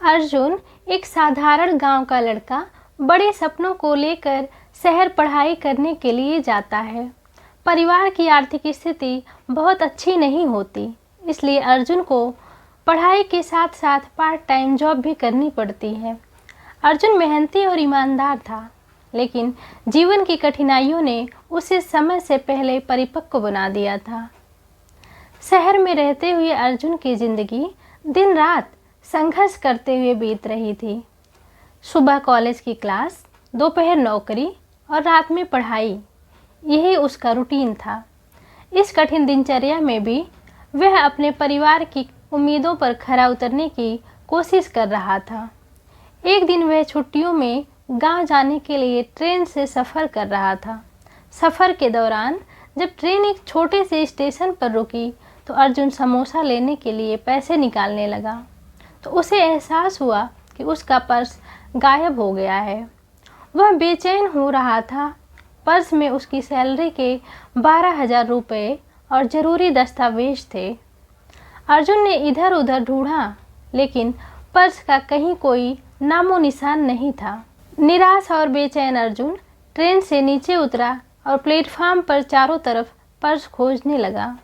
अर्जुन एक साधारण गांव का लड़का बड़े सपनों को लेकर शहर पढ़ाई करने के लिए जाता है। परिवार की आर्थिक स्थिति बहुत अच्छी नहीं होती, इसलिए अर्जुन को पढ़ाई के साथ साथ पार्ट टाइम जॉब भी करनी पड़ती है। अर्जुन मेहनती और ईमानदार था, लेकिन जीवन की कठिनाइयों ने उसे समय से पहले परिपक्व बना दिया था। शहर में रहते हुए अर्जुन की जिंदगी दिन रात संघर्ष करते हुए बीत रही थी। सुबह कॉलेज की क्लास, दोपहर नौकरी और रात में पढ़ाई, यही उसका रूटीन था। इस कठिन दिनचर्या में भी वह अपने परिवार की उम्मीदों पर खरा उतरने की कोशिश कर रहा था। एक दिन वह छुट्टियों में गांव जाने के लिए ट्रेन से सफ़र कर रहा था। सफ़र के दौरान जब ट्रेन एक छोटे से स्टेशन पर रुकी तो अर्जुन समोसा लेने के लिए पैसे निकालने लगा, तो उसे एहसास हुआ कि उसका पर्स गायब हो गया है। वह बेचैन हो रहा था। पर्स में उसकी सैलरी के 12,000 रुपये और ज़रूरी दस्तावेज थे। अर्जुन ने इधर उधर ढूंढा, लेकिन पर्स का कहीं कोई नामो निशान नहीं था। निराश और बेचैन अर्जुन ट्रेन से नीचे उतरा और प्लेटफार्म पर चारों तरफ पर्स खोजने लगा।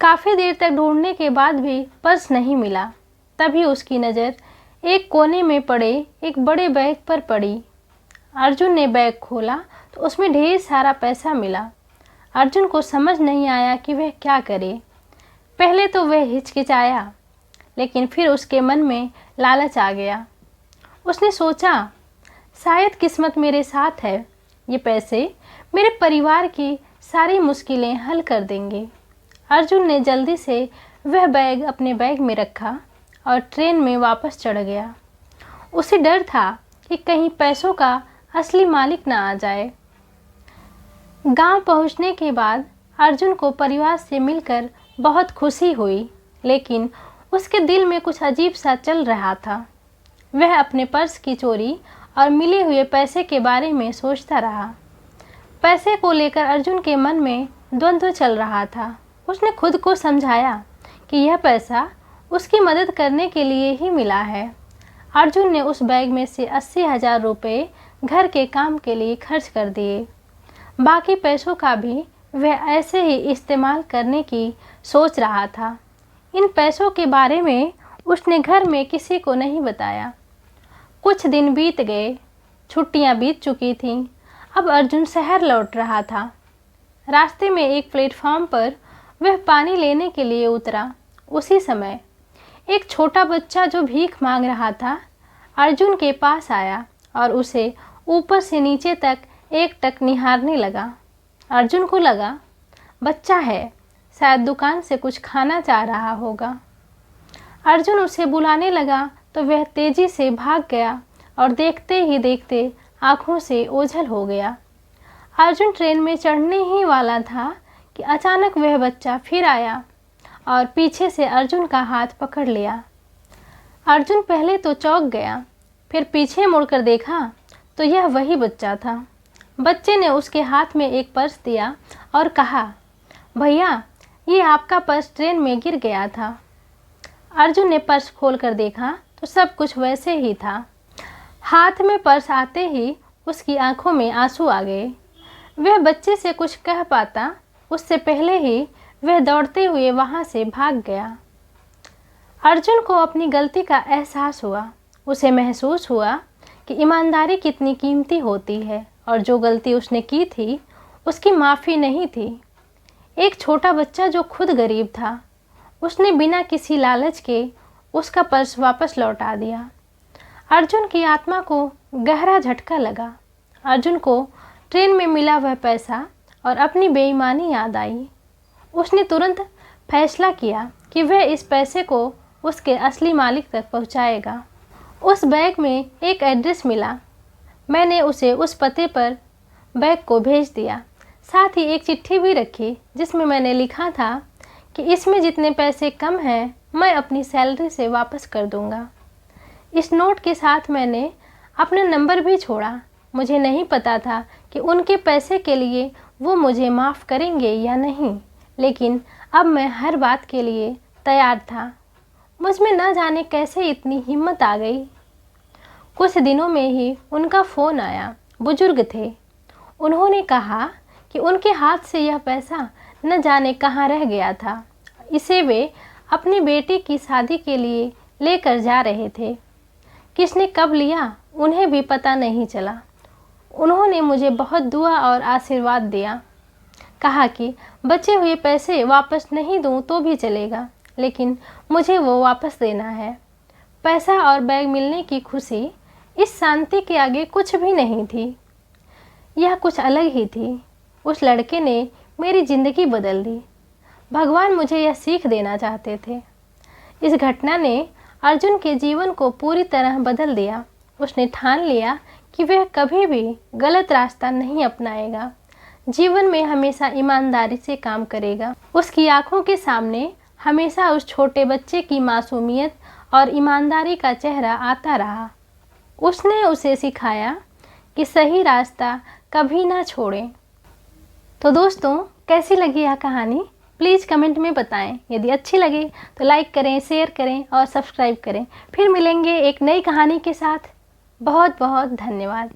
काफ़ी देर तक ढूंढने के बाद भी पर्स नहीं मिला। तभी उसकी नज़र एक कोने में पड़े एक बड़े बैग पर पड़ी। अर्जुन ने बैग खोला तो उसमें ढेर सारा पैसा मिला। अर्जुन को समझ नहीं आया कि वह क्या करे। पहले तो वह हिचकिचाया, लेकिन फिर उसके मन में लालच आ गया। उसने सोचा, शायद किस्मत मेरे साथ है, ये पैसे मेरे परिवार की सारी मुश्किलें हल कर देंगे। अर्जुन ने जल्दी से वह बैग अपने बैग में रखा और ट्रेन में वापस चढ़ गया। उसे डर था कि कहीं पैसों का असली मालिक ना आ जाए। गांव पहुंचने के बाद अर्जुन को परिवार से मिलकर बहुत खुशी हुई, लेकिन उसके दिल में कुछ अजीब सा चल रहा था। वह अपने पर्स की चोरी और मिले हुए पैसे के बारे में सोचता रहा। पैसे को लेकर अर्जुन के मन में द्वंद्व चल रहा था। उसने खुद को समझाया कि यह पैसा उसकी मदद करने के लिए ही मिला है। अर्जुन ने उस बैग में से 80,000 रुपये घर के काम के लिए खर्च कर दिए। बाकी पैसों का भी वह ऐसे ही इस्तेमाल करने की सोच रहा था। इन पैसों के बारे में उसने घर में किसी को नहीं बताया। कुछ दिन बीत गए, छुट्टियां बीत चुकी थीं। अब अर्जुन शहर लौट रहा था। रास्ते में एक प्लेटफॉर्म पर वह पानी लेने के लिए उतरा। उसी समय एक छोटा बच्चा जो भीख मांग रहा था, अर्जुन के पास आया और उसे ऊपर से नीचे तक एकटक निहारने लगा। अर्जुन को लगा, बच्चा है, शायद दुकान से कुछ खाना चाह रहा होगा। अर्जुन उसे बुलाने लगा तो वह तेजी से भाग गया और देखते ही देखते आंखों से ओझल हो गया। अर्जुन ट्रेन में चढ़ने ही वाला था कि अचानक वह बच्चा फिर आया और पीछे से अर्जुन का हाथ पकड़ लिया। अर्जुन पहले तो चौंक गया, फिर पीछे मुड़कर देखा तो यह वही बच्चा था। बच्चे ने उसके हाथ में एक पर्स दिया और कहा, भैया, ये आपका पर्स ट्रेन में गिर गया था। अर्जुन ने पर्स खोलकर देखा तो सब कुछ वैसे ही था। हाथ में पर्स आते ही उसकी आंखों में आंसू आ गए। वह बच्चे से कुछ कह पाता उससे पहले ही वह दौड़ते हुए वहां से भाग गया। अर्जुन को अपनी गलती का एहसास हुआ। उसे महसूस हुआ कि ईमानदारी कितनी कीमती होती है और जो गलती उसने की थी उसकी माफ़ी नहीं थी। एक छोटा बच्चा जो खुद गरीब था, उसने बिना किसी लालच के उसका पर्स वापस लौटा दिया। अर्जुन की आत्मा को गहरा झटका लगा। अर्जुन को ट्रेन में मिला वह पैसा और अपनी बेईमानी याद आई। उसने तुरंत फैसला किया कि वह इस पैसे को उसके असली मालिक तक पहुंचाएगा। उस बैग में एक एड्रेस मिला। मैंने उसे उस पते पर बैग को भेज दिया। साथ ही एक चिट्ठी भी रखी जिसमें मैंने लिखा था कि इसमें जितने पैसे कम हैं मैं अपनी सैलरी से वापस कर दूंगा। इस नोट के साथ मैंने अपना नंबर भी छोड़ा। मुझे नहीं पता था कि उनके पैसे के लिए वो मुझे माफ़ करेंगे या नहीं, लेकिन अब मैं हर बात के लिए तैयार था। मुझ में न जाने कैसे इतनी हिम्मत आ गई। कुछ दिनों में ही उनका फ़ोन आया। बुजुर्ग थे। उन्होंने कहा कि उनके हाथ से यह पैसा न जाने कहाँ रह गया था। इसे वे अपनी बेटी की शादी के लिए लेकर जा रहे थे। किसने कब लिया उन्हें भी पता नहीं चला। उन्होंने मुझे बहुत दुआ और आशीर्वाद दिया। कहा कि बचे हुए पैसे वापस नहीं दूं तो भी चलेगा, लेकिन मुझे वो वापस देना है। पैसा और बैग मिलने की खुशी इस शांति के आगे कुछ भी नहीं थी। यह कुछ अलग ही थी। उस लड़के ने मेरी ज़िंदगी बदल दी। भगवान मुझे यह सीख देना चाहते थे। इस घटना ने अर्जुन के जीवन को पूरी तरह बदल दिया। उसने ठान लिया कि वह कभी भी गलत रास्ता नहीं अपनाएगा। जीवन में हमेशा ईमानदारी से काम करेगा। उसकी आंखों के सामने हमेशा उस छोटे बच्चे की मासूमियत और ईमानदारी का चेहरा आता रहा। उसने उसे सिखाया कि सही रास्ता कभी ना छोड़ें। तो दोस्तों, कैसी लगी यह कहानी प्लीज़ कमेंट में बताएं। यदि अच्छी लगे तो लाइक करें, शेयर करें और सब्सक्राइब करें। फिर मिलेंगे एक नई कहानी के साथ। बहुत बहुत धन्यवाद।